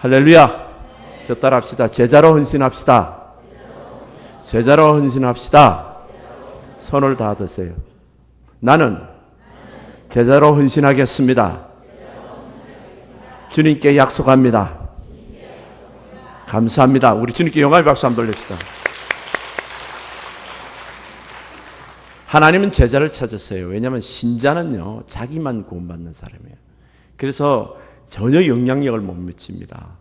할렐루야. 저 따라합시다. 제자로 헌신합시다. 제자로 헌신합시다. 손을 다 드세요. 나는 제자로 헌신하겠습니다. 주님께 약속합니다. 감사합니다. 우리 주님께 영광의 박수 한번 돌립시다. 하나님은 제자를 찾으세요. 왜냐하면 신자는요, 자기만 구원받는 사람이에요. 그래서 전혀 영향력을 못 미칩니다.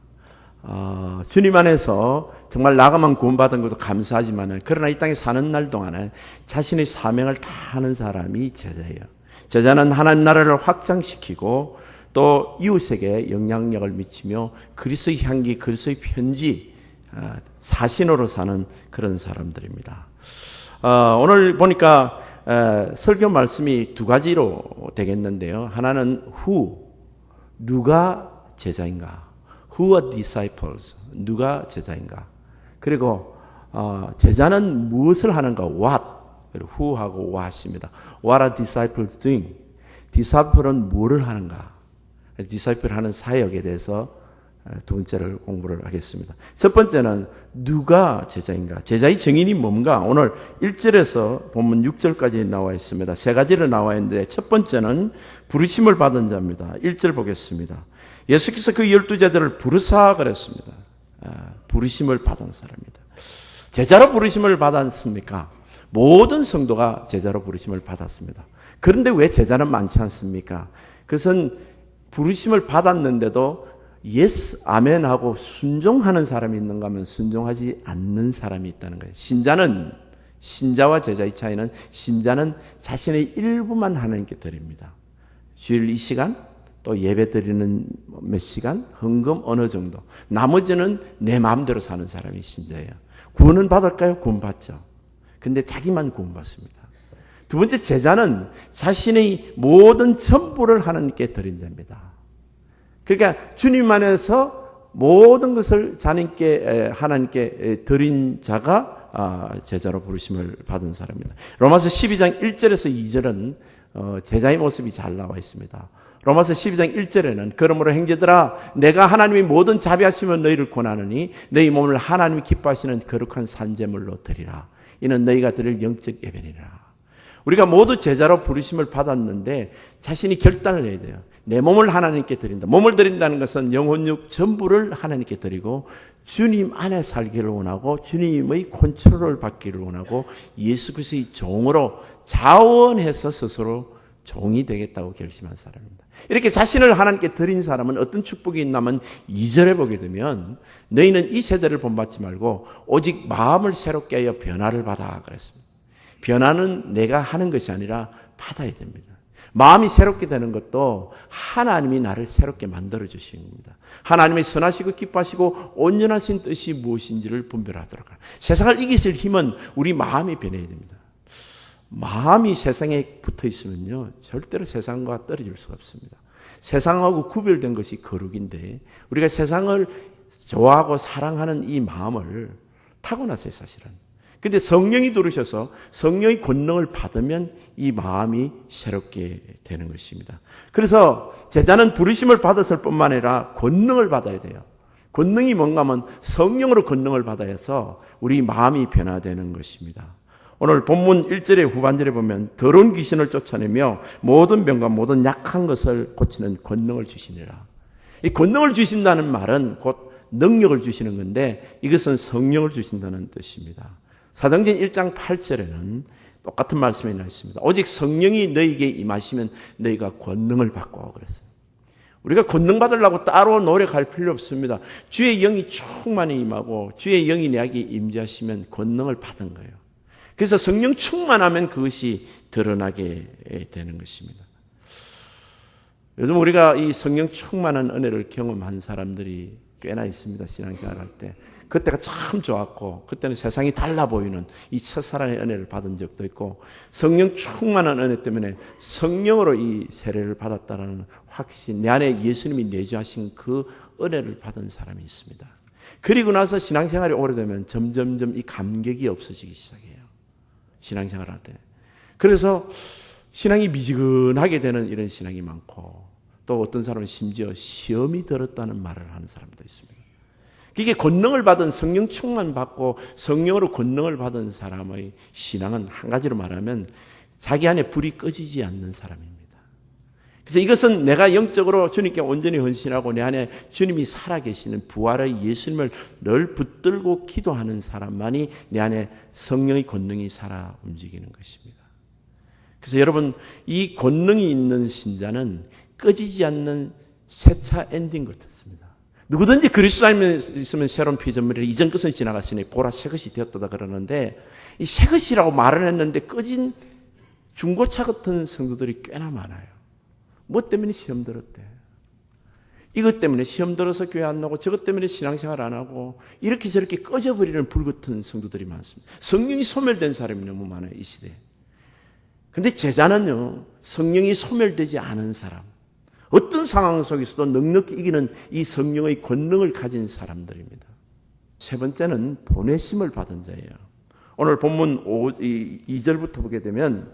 주님 안에서 정말 나가만 구원받은 것도 감사하지만, 그러나 이 땅에 사는 날 동안에 자신의 사명을 다 하는 사람이 제자예요. 제자는 하나님 나라를 확장시키고 또 이웃에게 영향력을 미치며 그리스도의 향기, 그리스도의 편지, 사신으로 사는 그런 사람들입니다. 오늘 보니까 설교 말씀이 두 가지로 되겠는데요. 하나는 who, 누가 제자인가? Who are disciples? 누가 제자인가? 그리고 제자는 무엇을 하는가? What? 그리고 who하고 what입니다. What are disciples doing? disciple은 뭐를 하는가? disciple 하는 사역에 대해서 두 번째를 공부를 하겠습니다. 첫 번째는 누가 제자인가? 제자의 정의는 뭔가? 오늘 1절에서 본문 6절까지 나와 있습니다. 세 가지를 나와 있는데 첫 번째는 부르심을 받은 자입니다. 1절 보겠습니다. 예수께서 그 12제자를 부르사 그랬습니다. 부르심을 받은 사람입니다. 제자로 부르심을 받았습니까? 모든 성도가 제자로 부르심을 받았습니다. 그런데 왜 제자는 많지 않습니까? 그것은 부르심을 받았는데도 예스, 아멘 하고 순종하는 사람이 있는가 하면 순종하지 않는 사람이 있다는 거예요. 신자와 제자의 차이는, 신자는 자신의 일부만 하나님께 드립니다. 주일 이 시간, 또 예배 드리는 몇 시간, 헌금 어느 정도. 나머지는 내 마음대로 사는 사람이 신자예요. 구원은 받을까요? 구원 받죠. 근데 자기만 구원 받습니다. 두 번째, 제자는 자신의 모든 전부를 하나님께 드린 자입니다. 그러니까 주님 안에서 모든 것을 하나님께 드린 자가 제자로 부르심을 받은 사람입니다. 로마서 12장 1절에서 2절은 제자의 모습이 잘 나와 있습니다. 로마서 12장 1절에는 그러므로 형제들아 내가 하나님의 모든 자비하시면 너희를 권하느니 너희 몸을 하나님이 기뻐하시는 거룩한 산제물로 드리라. 이는 너희가 드릴 영적 예배니라. 우리가 모두 제자로 부르심을 받았는데 자신이 결단을 해야 돼요. 내 몸을 하나님께 드린다. 몸을 드린다는 것은 영혼육 전부를 하나님께 드리고 주님 안에 살기를 원하고 주님의 컨트롤을 받기를 원하고 예수 그리스도의 종으로 자원해서 스스로 종이 되겠다고 결심한 사람입니다. 이렇게 자신을 하나님께 드린 사람은 어떤 축복이 있냐면 2절에 보게 되면 너희는 이 세대를 본받지 말고 오직 마음을 새롭게 하여 변화를 받아 그랬습니다. 변화는 내가 하는 것이 아니라 받아야 됩니다. 마음이 새롭게 되는 것도 하나님이 나를 새롭게 만들어 주시는 겁니다. 하나님의 선하시고 기뻐하시고 온전하신 뜻이 무엇인지를 분별하도록 합니다. 세상을 이기실 힘은 우리 마음이 변해야 됩니다. 마음이 세상에 붙어 있으면요, 절대로 세상과 떨어질 수가 없습니다. 세상하고 구별된 것이 거룩인데 우리가 세상을 좋아하고 사랑하는 이 마음을 타고났어요, 사실은. 근데 성령이 들으셔서 성령의 권능을 받으면 이 마음이 새롭게 되는 것입니다. 그래서 제자는 부르심을 받았을 뿐만 아니라 권능을 받아야 돼요. 권능이 뭔가 하면 성령으로 권능을 받아야 해서 우리 마음이 변화되는 것입니다. 오늘 본문 1절의 후반절에 보면 더러운 귀신을 쫓아내며 모든 병과 모든 약한 것을 고치는 권능을 주시니라. 이 권능을 주신다는 말은 곧 능력을 주시는 건데 이것은 성령을 주신다는 뜻입니다. 사도행전 1장 8절에는 똑같은 말씀이 나와 있습니다. 오직 성령이 너희에게 임하시면 너희가 권능을 받고 그랬어요. 우리가 권능 받으려고 따로 노력할 필요 없습니다. 주의 영이 충만히 임하고 주의 영이 내게 임재하시면 권능을 받은 거예요. 그래서 성령 충만하면 그것이 드러나게 되는 것입니다. 요즘 우리가 이 성령 충만한 은혜를 경험한 사람들이 꽤나 있습니다. 신앙생활 할 때. 그때가 참 좋았고 그때는 세상이 달라 보이는 이 첫사랑의 은혜를 받은 적도 있고 성령 충만한 은혜 때문에 성령으로 이 세례를 받았다라는 확신, 내 안에 예수님이 내주하신 그 은혜를 받은 사람이 있습니다. 그리고 나서 신앙생활이 오래되면 점점점 이 감격이 없어지기 시작해요. 신앙생활 할 때. 그래서 신앙이 미지근하게 되는 이런 신앙이 많고 또 어떤 사람은 심지어 시험이 들었다는 말을 하는 사람도 있습니다. 이게 권능을 받은 성령 충만 받고 성령으로 권능을 받은 사람의 신앙은 한 가지로 말하면 자기 안에 불이 꺼지지 않는 사람입니다. 그래서 이것은 내가 영적으로 주님께 온전히 헌신하고 내 안에 주님이 살아계시는 부활의 예수님을 늘 붙들고 기도하는 사람만이 내 안에 성령의 권능이 살아 움직이는 것입니다. 그래서 여러분, 이 권능이 있는 신자는 꺼지지 않는 세차 엔딩 같았습니다. 누구든지 그리스도 안에 있으면 새로운 피조물이라 이전 것은 지나갔으니 보라 새 것이 되었다 그러는데 이 새 것이라고 말을 했는데 꺼진 중고차 같은 성도들이 꽤나 많아요. 뭐 때문에 시험 들었대. 이것 때문에 시험 들어서 교회 안 나오고 저것 때문에 신앙생활 안 하고 이렇게 저렇게 꺼져버리는 불 같은 성도들이 많습니다. 성령이 소멸된 사람이 너무 많아요, 이 시대에. 근데 제자는요, 성령이 소멸되지 않은 사람, 어떤 상황 속에서도 넉넉히 이기는 이 성령의 권능을 가진 사람들입니다. 세 번째는 보내심을 받은 자예요. 오늘 본문 2절부터 보게 되면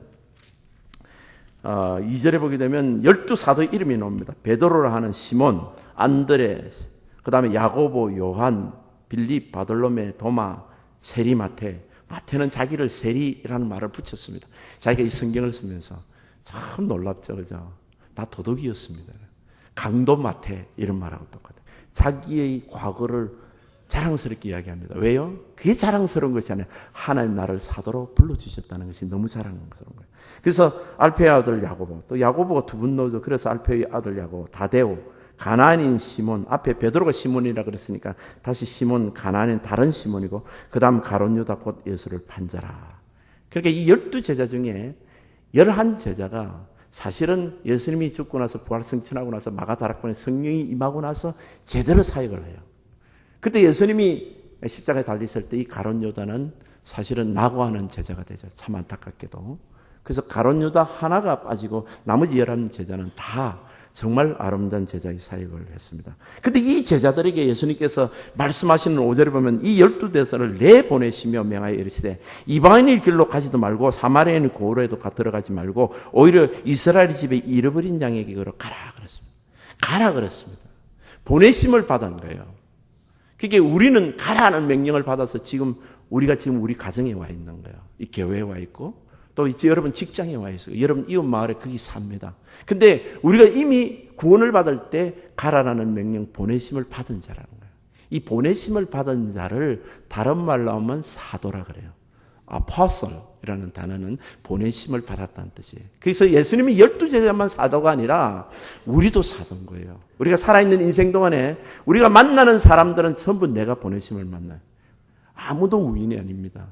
2절에 보게 되면 12사도 이름이 나옵니다. 베드로라 하는 시몬, 안드레, 그 다음에 야고보, 요한, 빌립, 바돌로메, 도마, 세리, 마태. 마태는 자기를 세리라는 말을 붙였습니다. 자기가 이 성경을 쓰면서 참 놀랍죠, 그죠? 나 도둑이었습니다. 강도 마태 이런 말하고 똑같아요. 자기의 과거를 자랑스럽게 이야기합니다. 왜요? 그게 자랑스러운 것이 아니라 하나님 나를 사도로 불러주셨다는 것이 너무 자랑스러운 거예요. 그래서 알페의 아들 야고보, 또 야고보가 두 분 넣어줘. 그래서 알페의 아들 야고보, 다데오, 가나안인 시몬, 앞에 베드로가 시몬이라 그랬으니까 다시 시몬, 가나안인 다른 시몬이고 그 다음 가룟 유다 곧 예수를 판자라. 그러니까 이 12제자 중에 11제자가 사실은 예수님이 죽고 나서 부활 승천하고 나서 마가다락방에 성령이 임하고 나서 제대로 사역을 해요. 그때 예수님이 십자가에 달리실 때 이 가룟 유다는 사실은 낙오하는 제자가 되죠. 참 안타깝게도. 그래서 가룟 유다 하나가 빠지고 나머지 11제자는 다 정말 아름다운 제자의 사역을 했습니다. 그런데 이 제자들에게 예수님께서 말씀하시는 5절에 보면 이 12대사를 내보내시며 명하여 이르시되 이방인의 길로 가지도 말고 사마리아인의 고로에도 들어가지 말고 오히려 이스라엘 집에 잃어버린 양에게 가라 그랬습니다. 가라 그랬습니다. 보내심을 받은 거예요. 그게 우리는 가라는 명령을 받아서 우리가 지금 우리 가정에 와 있는 거예요. 이 교회에 와 있고 또 이제 여러분 직장에 와 있어요. 여러분 이웃 마을에 거기 삽니다. 근데 우리가 이미 구원을 받을 때 가라라는 명령 보내심을 받은 자라는 거예요. 이 보내심을 받은 자를 다른 말로 하면 사도라 그래요. apostle이라는 단어는 보내심을 받았다는 뜻이에요. 그래서 예수님이 12제자만 사도가 아니라 우리도 사도인 거예요. 우리가 살아있는 인생 동안에 우리가 만나는 사람들은 전부 내가 보내심을 만나요. 아무도 우인이 아닙니다.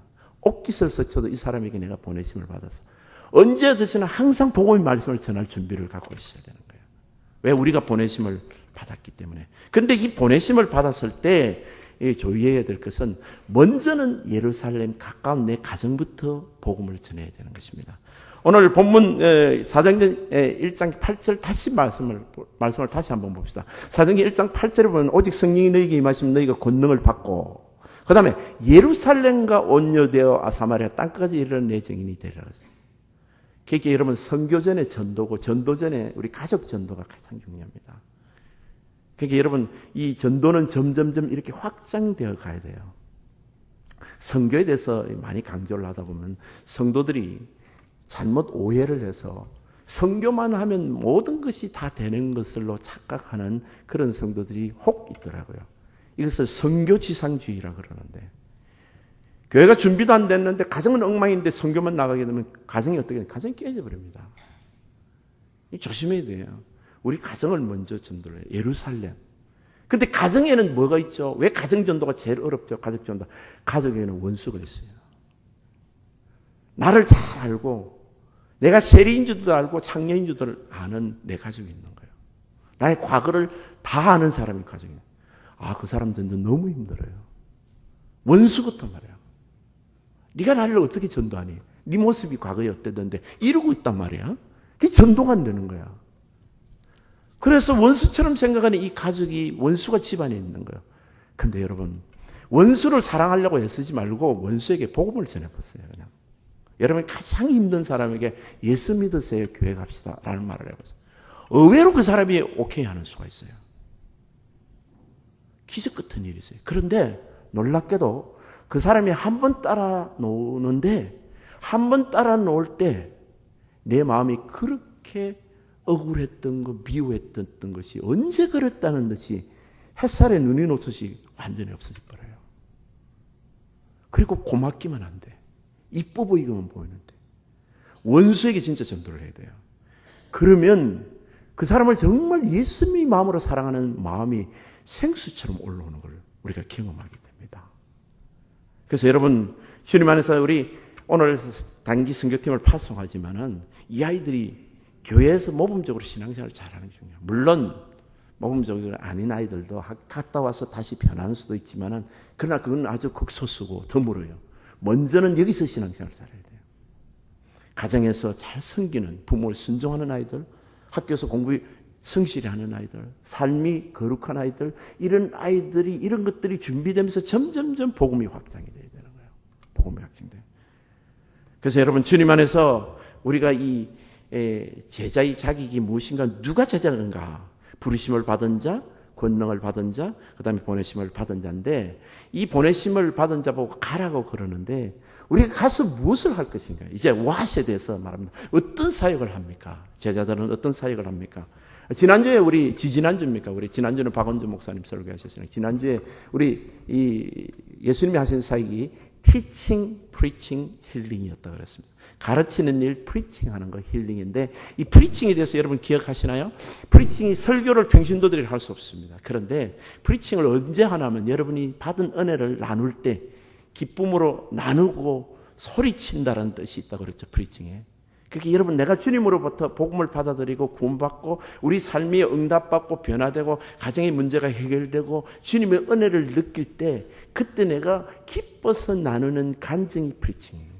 옷깃을 스쳐도 이 사람에게 내가 보내심을 받아서 언제 어디서나 항상 복음의 말씀을 전할 준비를 갖고 있어야 되는 거예요. 왜? 우리가 보내심을 받았기 때문에. 그런데 이 보내심을 받았을 때 조의해야 될 것은 먼저는 예루살렘 가까운 내 가정부터 복음을 전해야 되는 것입니다. 오늘 본문 사도행전 1장 8절 다시 말씀을 다시 한번 봅시다. 사도행전 1장 8절에 보면 오직 성령이 너희에게 임하시면 너희가 권능을 받고 그 다음에 예루살렘과 온 유대와 사마리아 땅까지 이르는 내 증인이 되리라. 그러니까 여러분 선교전의 전도고 전도전에 우리 가족 전도가 가장 중요합니다. 그러니까 여러분 이 전도는 점점점 이렇게 확장되어 가야 돼요. 선교에 대해서 많이 강조를 하다 보면 성도들이 잘못 오해를 해서 선교만 하면 모든 것이 다 되는 것으로 착각하는 그런 성도들이 혹 있더라고요. 이것을 선교지상주의라 그러는데 교회가 준비도 안 됐는데 가정은 엉망인데 선교만 나가게 되면 가정이 어떻게 되냐? 가정이 깨져버립니다. 조심해야 돼요. 우리 가정을 먼저 전도를 해요. 예루살렘. 근데 가정에는 뭐가 있죠? 왜 가정 전도가 제일 어렵죠? 가족 전도. 가족에는 원수가 있어요. 나를 잘 알고 내가 세리인 줄도 알고 창녀인 줄도 아는 내 가족이 있는 거예요. 나의 과거를 다 아는 사람이 가족이에요. 그 사람 전도 너무 힘들어요. 원수부터 말이야. 네가 나를 어떻게 전도하니? 네 모습이 과거에 어땠는데 이러고 있단 말이야. 그게 전도가 안 되는 거야. 그래서 원수처럼 생각하는 이 가족이 원수가 집안에 있는 거예요. 근데 여러분 원수를 사랑하려고 애쓰지 말고 원수에게 복음을 전해보세요. 그냥. 여러분 가장 힘든 사람에게 예수 믿으세요. 교회 갑시다. 라는 말을 해보세요. 의외로 그 사람이 오케이 하는 수가 있어요. 기적 같은 일이세요. 그런데 놀랍게도 그 사람이 한 번 따라 놓는데 한 번 따라 놓을 때 내 마음이 그렇게 억울했던 거, 미워했던 것이 언제 그랬다는 듯이 햇살에 눈이 놓듯이 완전히 없어져 버려요. 그리고 고맙기만 한데 이뻐 보이기만 보이는데 원수에게 진짜 전도를 해야 돼요. 그러면 그 사람을 정말 예수님의 마음으로 사랑하는 마음이 생수처럼 올라오는 걸 우리가 경험하게 됩니다. 그래서 여러분 주님 안에서 우리 오늘 단기 선교팀을 파송하지만은 이 아이들이 교회에서 모범적으로 신앙생활을 잘하는 게 중요해요. 물론 모범적으로 아닌 아이들도 갔다 와서 다시 변하는 수도 있지만은 그러나 그건 아주 극소수고 드물어요. 먼저는 여기서 신앙생활을 잘해야 돼요. 가정에서 잘 섬기는 부모를 순종하는 아이들, 학교에서 공부 성실히 하는 아이들, 삶이 거룩한 아이들, 이런 아이들이 이런 것들이 준비되면서 점점점 복음이 확장이 돼야 되는 거예요. 복음이 확장돼요. 그래서 여러분 주님 안에서 우리가 이 제자의 자격이 무엇인가, 누가 제자인가? 부르심을 받은 자, 권능을 받은 자, 그 다음에 보내심을 받은 자인데 이 보내심을 받은 자 보고 가라고 그러는데 우리가 가서 무엇을 할 것인가? 이제 what에 대해서 말합니다. 어떤 사역을 합니까? 제자들은 어떤 사역을 합니까? 지난주에 우리 지난주는 박원준 목사님 설교하셨으니까 지난주에 우리 예수님이 하신 사역이 teaching, preaching, healing이었다고 그랬습니다. 가르치는 일, 프리칭하는 거 힐링인데 이 프리칭에 대해서 여러분 기억하시나요? 프리칭이 설교를 평신도들이 할 수 없습니다. 그런데 프리칭을 언제 하냐면 여러분이 받은 은혜를 나눌 때 기쁨으로 나누고 소리친다는 뜻이 있다고 그랬죠. 프리칭에. 그렇게 여러분 내가 주님으로부터 복음을 받아들이고 구원받고 우리 삶이 응답받고 변화되고 가정의 문제가 해결되고 주님의 은혜를 느낄 때 그때 내가 기뻐서 나누는 간증이 프리칭이에요.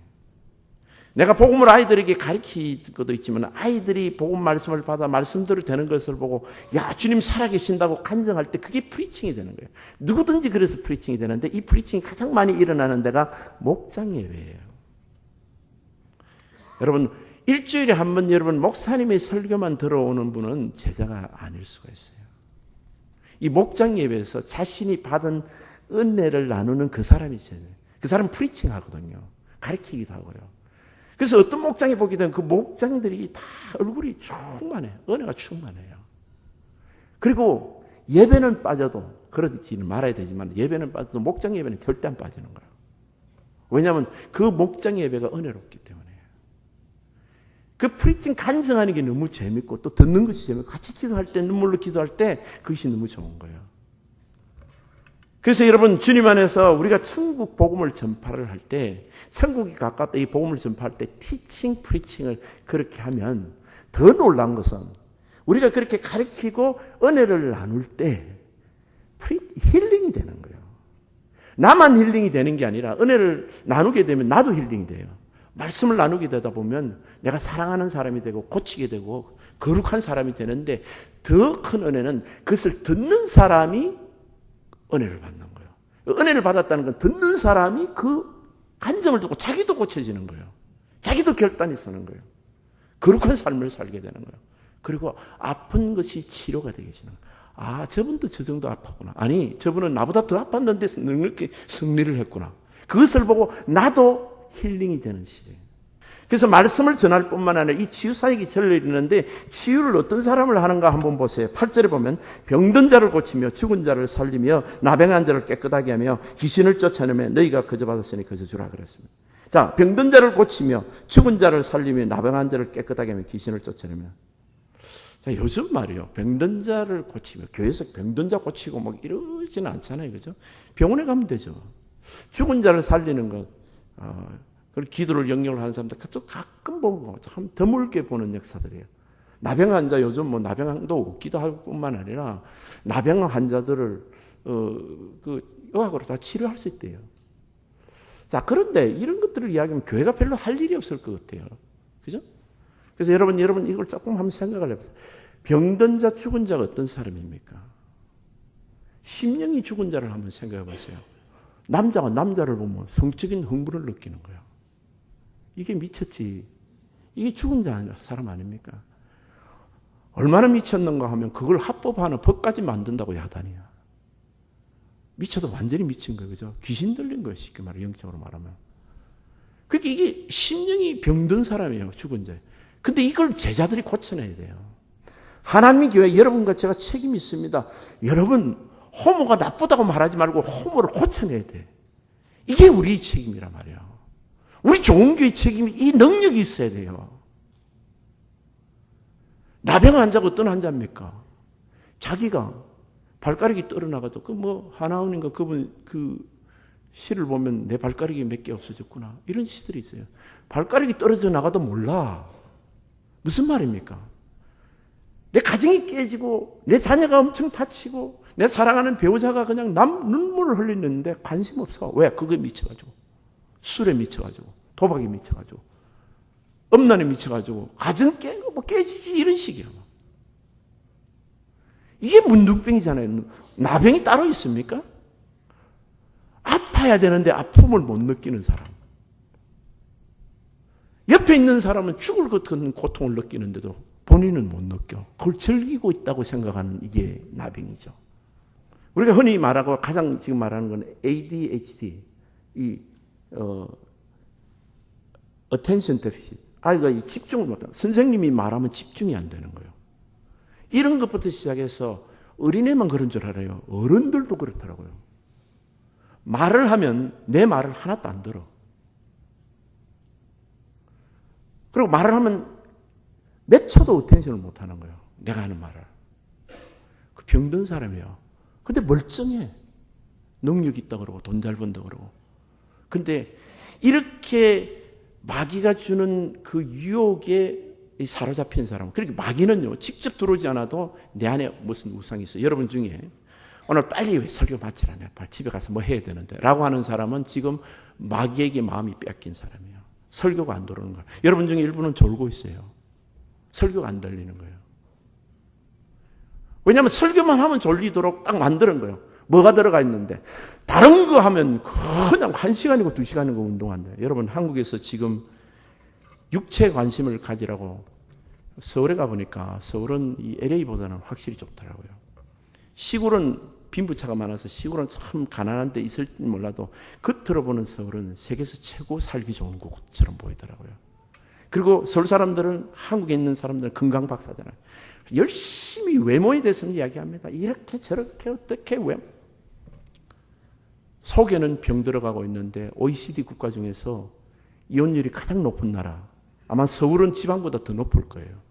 내가 복음을 아이들에게 가르치고도 있지만 아이들이 복음 말씀을 받아 말씀대로 되는 것을 보고 야 주님 살아계신다고 간증할 때 그게 프리칭이 되는 거예요. 누구든지 그래서 프리칭이 되는데 이 프리칭이 가장 많이 일어나는 데가 목장 예배예요. 여러분 일주일에 한 번 여러분 목사님의 설교만 들어오는 분은 제자가 아닐 수가 있어요. 이 목장 예배에서 자신이 받은 은혜를 나누는 그 사람이 제자예요. 그 사람은 프리칭 하거든요. 가르치기도 하고요. 그래서 어떤 목장에 보게 되면 그 목장들이 다 얼굴이 충만해요. 은혜가 충만해요. 그리고 예배는 빠져도 그러지는 말아야 되지만 예배는 빠져도 목장 예배는 절대 안 빠지는 거예요. 왜냐하면 그 목장 예배가 은혜롭기 때문에. 그 프리칭 간증하는 게 너무 재밌고 또 듣는 것이 재밌고 같이 기도할 때 눈물로 기도할 때 그것이 너무 좋은 거예요. 그래서 여러분 주님 안에서 우리가 천국 복음을 전파를 할 때 천국이 가깝다 이 복음을 전파할 때 티칭, 프리칭을 그렇게 하면 더 놀라운 것은 우리가 그렇게 가르치고 은혜를 나눌 때 힐링이 되는 거예요. 나만 힐링이 되는 게 아니라 은혜를 나누게 되면 나도 힐링이 돼요. 말씀을 나누게 되다 보면 내가 사랑하는 사람이 되고 고치게 되고 거룩한 사람이 되는데 더 큰 은혜는 그것을 듣는 사람이 은혜를 받는 거예요. 은혜를 받았다는 건 듣는 사람이 그 간증을 듣고 자기도 고쳐지는 거예요. 자기도 결단이 서는 거예요. 거룩한 삶을 살게 되는 거예요. 그리고 아픈 것이 치료가 되시는 거예요. 아, 저분도 저 정도 아팠구나. 아니, 저분은 나보다 더 아팠는데 이렇게 승리를 했구나. 그것을 보고 나도 힐링이 되는 시대예요. 그래서 말씀을 전할 뿐만 아니라 이 치유사역이 전례 있는데 치유를 어떤 사람을 하는가 한번 보세요. 8절에 보면 병든 자를 고치며 죽은 자를 살리며 나병한 자를 깨끗하게 하며 귀신을 쫓아내며 너희가 거저 받았으니 거저 주라 그랬습니다. 자, 병든 자를 고치며 죽은 자를 살리며 나병한 자를 깨끗하게 하며 귀신을 쫓아내며. 자, 요즘 말이요. 병든 자를 고치며 교회에서 병든 자 고치고 막 이러지는 않잖아요. 그죠? 병원에 가면 되죠. 죽은 자를 살리는 것. 그리고 기도를 영역을 하는 사람들 가끔 보고 참 드물게 보는 역사들이에요. 나병 환자 요즘 뭐 나병도 없기도 할 뿐만 아니라 나병 환자들을 그 의학으로 다 치료할 수 있대요. 자, 그런데 이런 것들을 이야기하면 교회가 별로 할 일이 없을 것 같아요. 그죠? 그래서 여러분 이걸 조금 한번 생각을 해보세요. 병든 자, 죽은 자가 어떤 사람입니까? 심령이 죽은 자를 한번 생각해 보세요. 남자가 남자를 보면 성적인 흥분을 느끼는 거예요. 이게 미쳤지. 이게 죽은 사람 아닙니까? 얼마나 미쳤는가 하면 그걸 합법화하는 법까지 만든다고 야단이야. 미쳐도 완전히 미친 거예요. 그죠? 귀신 들린 거예요. 쉽게 말해, 영적으로 말하면. 그러니까 이게 심령이 병든 사람이에요. 죽은 자. 근데 이걸 제자들이 고쳐내야 돼요. 하나님의 교회 여러분과 제가 책임이 있습니다. 여러분, 호모가 나쁘다고 말하지 말고 호모를 고쳐내야 돼. 이게 우리 책임이란 말이에요. 우리 좋은 교회 책임이 이 능력이 있어야 돼요. 나병 환자가 어떤 환자입니까? 자기가 발가락이 떨어나가도 하나원인가 그분 시를 보면 내 발가락이 몇 개 없어졌구나. 이런 시들이 있어요. 발가락이 떨어져 나가도 몰라. 무슨 말입니까? 내 가정이 깨지고 내 자녀가 엄청 다치고 내 사랑하는 배우자가 그냥 눈물을 흘리는데 관심 없어. 왜? 그거에 미쳐가지고. 술에 미쳐가지고. 도박에 미쳐가지고. 음란에 미쳐가지고. 가정 깨지지 이런 식이야. 이게 문둥병이잖아요. 나병이 따로 있습니까? 아파야 되는데 아픔을 못 느끼는 사람. 옆에 있는 사람은 죽을 것 같은 고통을 느끼는데도 본인은 못 느껴. 그걸 즐기고 있다고 생각하는 이게 나병이죠. 우리가 흔히 말하고 가장 지금 말하는 건 ADHD, attention deficit. 아이가 집중을 못한다. 선생님이 말하면 집중이 안 되는 거예요. 이런 것부터 시작해서 어린애만 그런 줄 알아요. 어른들도 그렇더라고요. 말을 하면 내 말을 하나도 안 들어. 그리고 말을 하면 몇 초도 어텐션을 못 하는 거예요. 내가 하는 말을. 그 병든 사람이에요. 근데 멀쩡해. 능력 있다 그러고 돈 잘 번다 그러고. 근데 이렇게 마귀가 주는 그 유혹에 사로잡힌 사람. 그러니까 마귀는요, 직접 들어오지 않아도 내 안에 무슨 우상이 있어요. 여러분 중에 오늘 빨리 설교 마치라. 내가 집에 가서 뭐 해야 되는데. 라고 하는 사람은 지금 마귀에게 마음이 뺏긴 사람이에요. 설교가 안 들어오는 거예요. 여러분 중에 일부는 졸고 있어요. 설교가 안 들리는 거예요. 왜냐하면 설교만 하면 졸리도록 딱 만드는 거예요. 뭐가 들어가 있는데. 다른 거 하면 그냥 1시간이고 2시간이고 운동한대요. 여러분 한국에서 지금 육체 관심을 가지라고 서울에 가보니까 서울은 이 LA보다는 확실히 좋더라고요. 시골은 빈부차가 많아서 시골은 참 가난한 데 있을지 몰라도 겉으로 보는 서울은 세계에서 최고 살기 좋은 곳처럼 보이더라고요. 그리고 서울 사람들은 한국에 있는 사람들은 건강박사잖아요. 열심히 외모에 대해서는 이야기합니다. 이렇게 저렇게 어떻게 속에는 병 들어가고 있는데 OECD 국가 중에서 이혼율이 가장 높은 나라. 아마 서울은 지방보다 더 높을 거예요.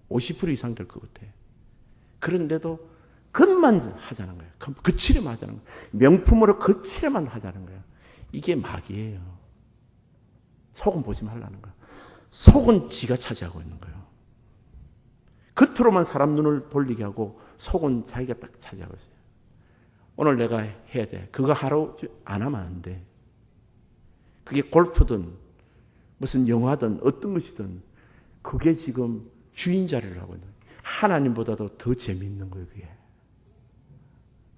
50% 이상 될 것 같아요. 그런데도 그것만 하자는 거예요. 거칠에만 하자는 거예요. 명품으로 거칠에만 하자는 거예요. 이게 마귀예요. 속은 보지 말라는 거예요. 속은 지가 차지하고 있는 거예요. 겉으로만 사람 눈을 돌리게 하고 속은 자기가 딱 차지하고 있어요. 오늘 내가 해야 돼. 그거 하루 안 하면 안 돼. 그게 골프든 무슨 영화든 어떤 것이든 그게 지금 주인 자리를 하고 있는 거예요. 하나님보다도 더 재미있는 거예요. 그게.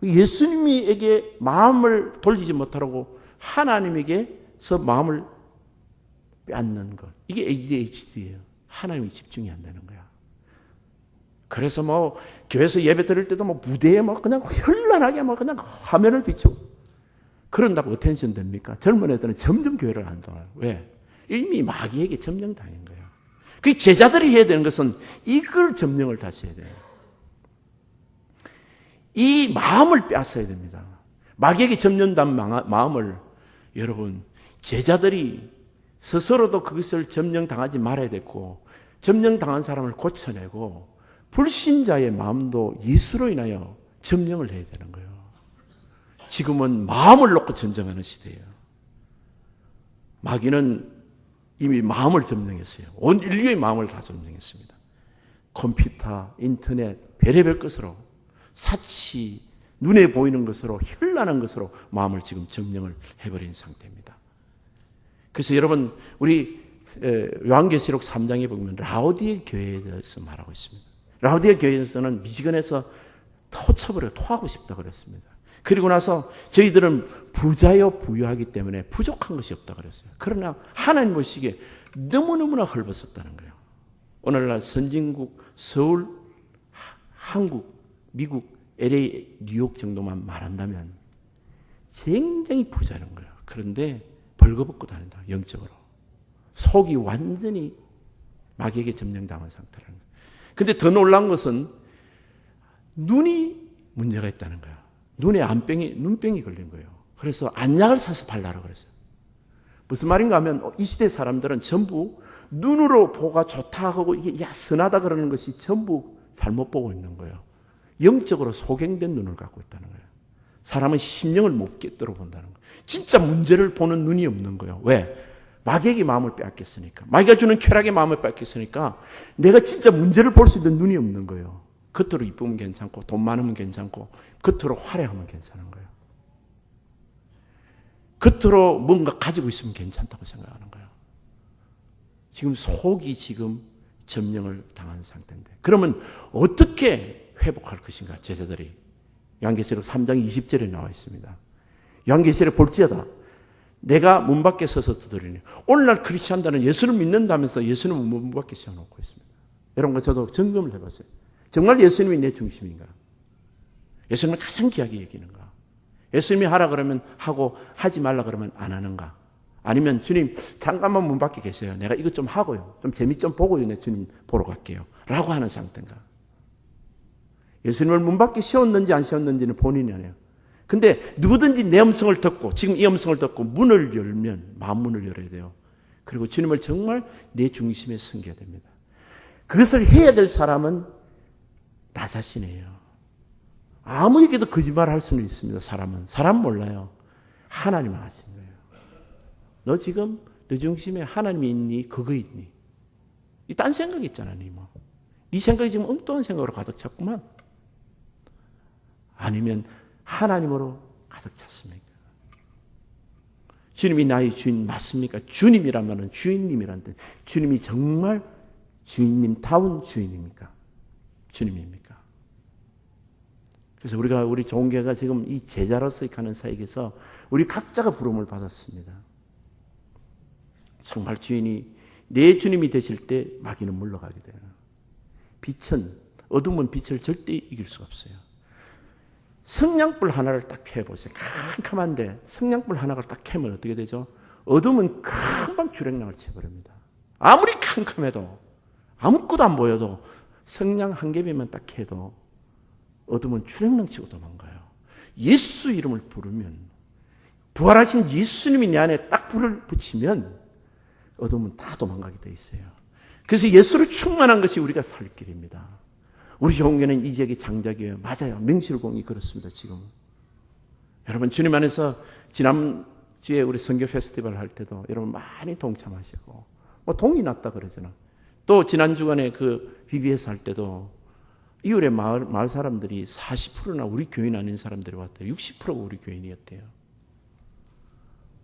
예수님에게 마음을 돌리지 못하라고 하나님에게서 마음을 빼앗는 것. 이게 ADHD예요. 하나님이 집중이 안 되는 거야. 그래서 교회에서 예배 드릴 때도 무대에 그냥 현란하게 그냥 화면을 비추고 그런다고 어텐션 됩니까? 젊은 애들은 점점 교회를 안 돌아요. 왜? 이미 마귀에게 점령당한 거예요. 그 제자들이 해야 되는 것은 이걸 점령을 다시 해야 돼요. 이 마음을 빼앗아야 됩니다. 마귀에게 점령된 마음을 여러분 제자들이 스스로도 그것을 점령당하지 말아야 됐고 점령당한 사람을 고쳐내고 불신자의 마음도 예수로 인하여 점령을 해야 되는 거예요. 지금은 마음을 놓고 전쟁하는 시대예요. 마귀는 이미 마음을 점령했어요. 온 인류의 마음을 다 점령했습니다. 컴퓨터, 인터넷, 별의별 것으로 사치, 눈에 보이는 것으로 현란한 것으로 마음을 지금 점령을 해버린 상태입니다. 그래서 여러분 우리 요한계시록 3장에 보면 라오디에 교회에 대해서 말하고 있습니다. 라오디에 교회에서는 미지근해서 토하고 싶다 그랬습니다. 그리고 나서 저희들은 부자요 부유하기 때문에 부족한 것이 없다 그랬어요. 그러나 하나님 보시기에 너무너무나 헐벗었다는 거예요. 오늘날 선진국 서울 한국, 미국, LA, 뉴욕 정도만 말한다면 굉장히 부자는 거예요. 그런데 벌거벗고 다닌다, 영적으로. 속이 완전히 마귀에게 점령당한 상태라는 거예요. 근데 더 놀라운 것은 눈이 문제가 있다는 거예요. 눈에 눈병이 걸린 거예요. 그래서 안약을 사서 발라라 그랬어요. 무슨 말인가 하면 이 시대 사람들은 전부 눈으로 보가 좋다 하고 이게 선하다 그러는 것이 전부 잘못 보고 있는 거예요. 영적으로 소경된 눈을 갖고 있다는 거예요. 사람은 심령을 못 깨뜨려 본다는 거예요. 진짜 문제를 보는 눈이 없는 거예요. 왜? 마귀에게 마음을 빼앗겼으니까. 마귀가 주는 쾌락의 마음을 빼앗겼으니까 내가 진짜 문제를 볼 수 있는 눈이 없는 거예요. 겉으로 이쁘면 괜찮고 돈 많으면 괜찮고 겉으로 화려하면 괜찮은 거예요. 겉으로 뭔가 가지고 있으면 괜찮다고 생각하는 거예요. 지금 속이 지금 점령을 당한 상태인데 그러면 어떻게 회복할 것인가 제자들이. 요한계시록 3장 20절에 나와 있습니다. 요한계시록 볼지어다 내가 문 밖에 서서 두드리니. 오늘날 크리스찬들은 예수를 믿는다면서 예수님은 문 밖에 세워놓고 있습니다. 여러분과 저도 점검을 해봤어요. 정말 예수님이 내 중심인가? 예수님은 가장 귀하게 여기는가? 예수님이 하라 그러면 하고 하지 말라 그러면 안 하는가? 아니면 주님 잠깐만 문 밖에 계세요. 내가 이것 좀 하고요. 좀 재미 좀 보고요. 내 주님 보러 갈게요. 라고 하는 상태인가? 예수님을 문 밖에 세웠는지 안 세웠는지는 본인이 아니에요. 근데 누구든지 내 음성을 듣고 지금 이 음성을 듣고 문을 열면 마음문을 열어야 돼요. 그리고 주님을 정말 내 중심에 섬겨야 됩니다. 그것을 해야 될 사람은 나 자신이에요. 아무에게도 거짓말을 할 수는 있습니다. 사람 몰라요. 하나님은 아신 거예요. 너 지금 너 중심에 하나님이 있니? 그거 있니? 이 딴 생각 있잖아, 니 뭐. 네 생각이 지금 엉뚱한 생각으로 가득 찼구만. 아니면 하나님으로 가득 찼습니까? 주님이 나의 주인 맞습니까? 주님이란 말은 주인님이란 뜻. 주님이 정말 주인님다운 주인입니까? 주님입니까? 그래서 우리 종교가 지금 이 제자로서 가는 사역에서 우리 각자가 부름을 받았습니다. 정말 주인이 내 주님이 되실 때 마귀는 물러가게 돼요. 어둠은 빛을 절대 이길 수가 없어요. 성냥불 하나를 딱 켜보세요. 캄캄한데 성냥불 하나를 딱 켜면 어떻게 되죠? 어둠은 금방 주랭랑을 쳐버립니다. 아무리 캄캄해도 아무것도 안 보여도 성냥 한 개비만 딱 켜도 어둠은 주랭랑 치고 도망가요. 예수 이름을 부르면 부활하신 예수님이 내 안에 딱 불을 붙이면 어둠은 다 도망가게 돼 있어요. 그래서 예수로 충만한 것이 우리가 살 길입니다. 우리 종교는 이 지역의 장작이에요. 맞아요. 명실공히 그렇습니다. 지금. 여러분 주님 안에서 지난주에 우리 선교 페스티벌 할 때도 여러분 많이 동참하시고 뭐 동이 났다 그러잖아. 또 지난 주간에 그 BBS 할 때도 이웃의 마을 사람들이 40%나 우리 교인 아닌 사람들이 왔대요. 60%가 우리 교인이었대요.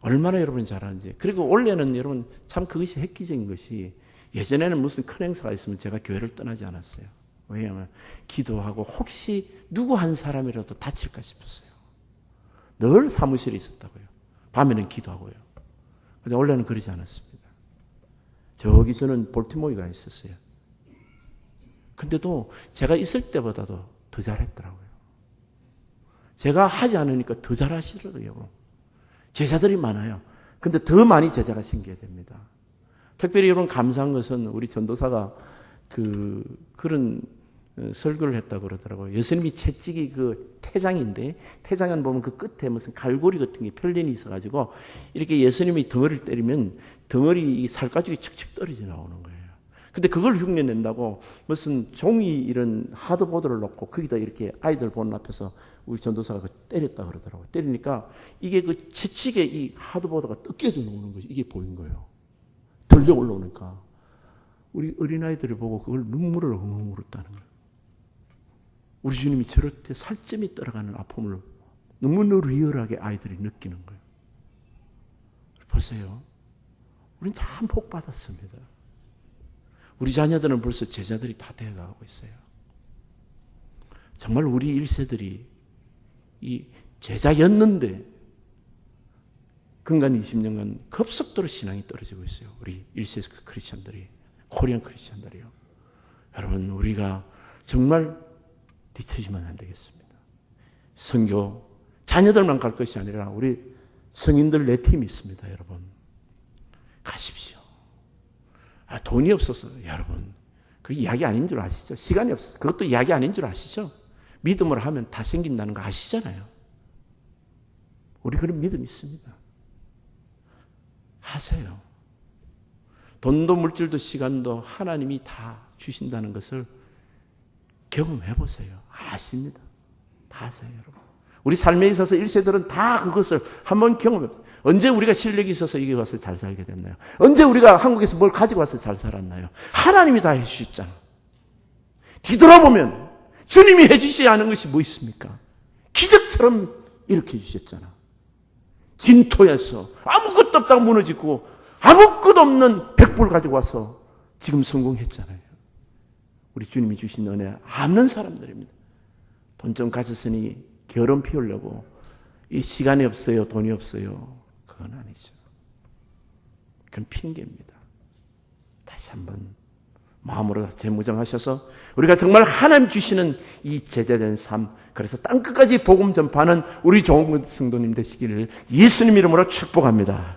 얼마나 여러분이 잘하는지. 그리고 올해는 여러분 참 그것이 획기적인 것이 예전에는 무슨 큰 행사가 있으면 제가 교회를 떠나지 않았어요. 왜냐하면 기도하고 혹시 누구 한 사람이라도 다칠까 싶었어요. 늘 사무실에 있었다고요. 밤에는 기도하고요. 근데 원래는 그러지 않았습니다. 저기 저는 볼티모어가 있었어요. 근데도 제가 있을 때보다도 더 잘했더라고요. 제가 하지 않으니까 더 잘하시더라고요. 제자들이 많아요. 근데 더 많이 제자가 생겨야 됩니다. 특별히 여러분 감사한 것은 우리 전도사가 그런 설교를 했다고 그러더라고요. 예수님이 채찍이 그 태장인데 태장은 보면 그 끝에 무슨 갈고리 같은 게 편린이 있어가지고 이렇게 예수님이 덩어리를 때리면 덩어리 살가죽이 척척 떨어져 나오는 거예요. 근데 그걸 흉내낸다고 무슨 종이 이런 하드보드를 놓고 거기다 이렇게 아이들 보는 앞에서 우리 전도사가 때렸다 그러더라고요. 때리니까 이게 그 채찍에 이 하드보드가 뜯겨져 나오는 거죠. 이게 보인 거예요. 들려 올라오니까 우리 어린아이들을 보고 그걸 눈물을 엉엉 울었다는 거예요. 우리 주님이 저렇게 살점이 떨어가는 아픔을 너무나 리얼하게 아이들이 느끼는 거예요. 보세요. 우린 참 복 받았습니다. 우리 자녀들은 벌써 제자들이 다 되어가고 있어요. 정말 우리 1세들이 이 제자였는데 근간 20년간 급속도로 신앙이 떨어지고 있어요. 우리 1세 크리스천들이, 코리안 크리스천들이요. 여러분 우리가 정말 뒤처지면 안 되겠습니다. 선교, 자녀들만 갈 것이 아니라 우리 성인들 4팀이 있습니다, 여러분. 가십시오. 돈이 없어서, 여러분. 그 이야기 아닌 줄 아시죠? 시간이 없어서. 그것도 이야기 아닌 줄 아시죠? 믿음으로 하면 다 생긴다는 거 아시잖아요. 우리 그런 믿음이 있습니다. 하세요. 돈도 물질도 시간도 하나님이 다 주신다는 것을 경험해 보세요. 아십니다. 다 아세요, 여러분. 우리 삶에 있어서 1세들은 다 그것을 한번 경험해 보세요. 언제 우리가 실력이 있어서 여기 와서 잘 살게 됐나요? 언제 우리가 한국에서 뭘 가지고 와서 잘 살았나요? 하나님이 다 해주셨잖아. 뒤돌아보면 주님이 해주셔야 하는 것이 뭐 있습니까? 기적처럼 이렇게 해주셨잖아. 진토에서 아무것도 없다고 무너지고 아무것도 없는 백불 가지고 와서 지금 성공했잖아요. 우리 주님이 주신 은혜 없는 사람들입니다. 돈 좀 가졌으니 결혼 피우려고 이 시간이 없어요, 돈이 없어요. 그건 아니죠. 그건 핑계입니다. 다시 한번 마음으로 재무장하셔서 우리가 정말 하나님 주시는 이 제자된 삶, 그래서 땅끝까지 복음 전파하는 우리 좋은 성도님 되시기를 예수님 이름으로 축복합니다.